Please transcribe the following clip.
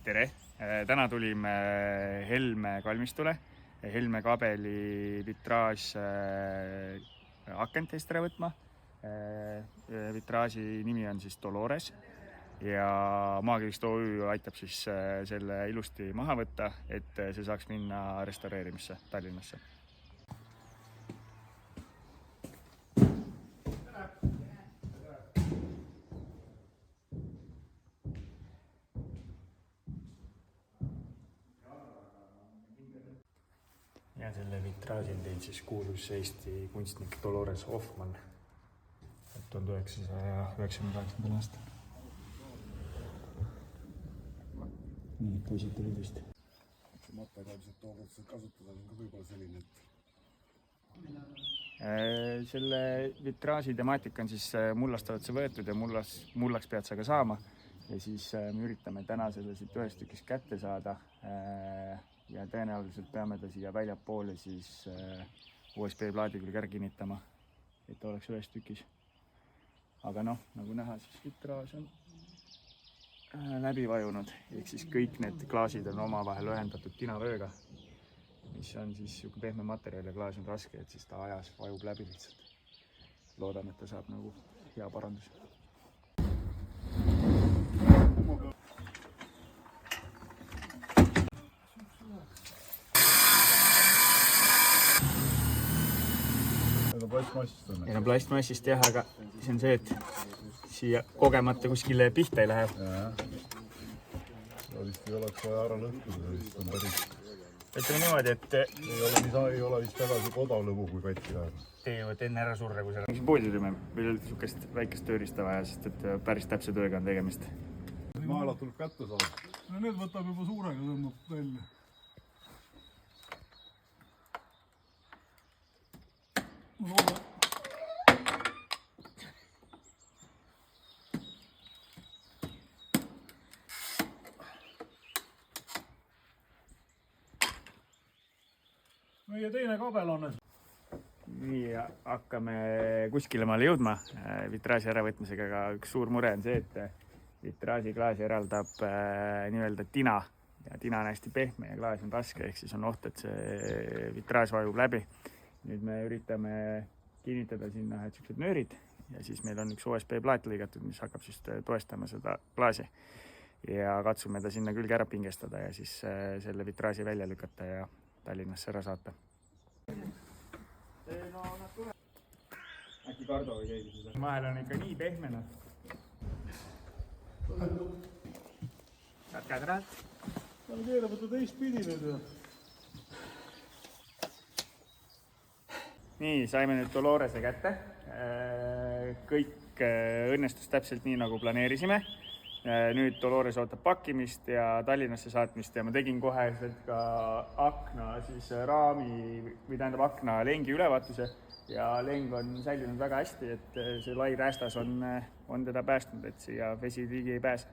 Tere! Täna tulime Helme kalmistule. Helme kabeli vitraaž akent eest ära võtma. Vitraaži nimi on siis Dolores ja Maakivist OÜ aitab siis selle ilusti maha võtta, et see saaks minna restaureerimisse Tallinnasse. Ja selle vitraaži on teinud siis kuulus Eesti kunstnik Dolores Hoffmann 1998. aastal. Nii, poisid tulid vist. See materjaliselt tookord kasutada on ka võib-olla selline, et... Selle vitraaži temaatika on siis mullast oled sa võetud ja mullaks pead sa ka saama. Ja siis me üritame täna selle siit ühest tükist kätte saada. Ja tõenäoliselt peame ta siia väljapoole siis USB-plaadi küll ära kinnitama, et ta oleks ühes tükis. Aga noh, nagu näha, siis vitraaž on läbi vajunud, ehk siis kõik need klaasid on omavahel ühendatud tinavööga, mis on siis pehme materjal ja klaas on raske, et siis ta ajas vajub läbi lihtsalt. Loodame, et ta saab nagu hea parandus. plastmassist on plastmassist jah, aga see on see, et siia kogemata kuskile pihta ei lähe. Seda vist ei oleks vaja ära lõhkuda, vist on päris... Ütleme niimoodi, et... Ei ole vist väga odav lõbu, kui katki läheb. Teevad enne ära surra, kui see... Poodi tulime, meil oli niisugust väikest tööriista vaja, sest et päris täpse tööga on tegemist. Naelad tuleb kätte saada. No need võtab juba suurega tõmbab välja. Ma loodan. Meie teine kabel on. Nii, hakkame kuskile maale jõudma. Vitraaži äravõtmisega, aga üks suur mure on see, et vitraaži klaasi eraldab nii-öelda tina. Ja tina on hästi pehme ja klaas on raske, ehk siis on oht, et see vitraaž vajub läbi. Nüüd me üritame kinnitada sinna sellised nöörid ja siis meil on üks USB-plaat lõigatud, mis hakkab siis toestama seda klaasi. Ja katsume ta sinna külge ära pingestada ja siis selle vitraaži välja lükata ja Tallinnasse ära saata. Äkki Kardo või keegi seda? Vahel on ikka nii pehmena. Saad käed ralt? Ma keerab võtta teist pidi nüüd. Nii, saime nüüd Dolorese kätte. Kõik õnnestus täpselt nii, nagu planeerisime. Nüüd Dolores ootab pakkimist ja Tallinnasse saatmist ja ma tegin kohe ka akna akna lengi ülevaatuse ja leng on säilinud väga hästi, et see lai räästas on teda päästnud, et siia vesi ligi ei pääse.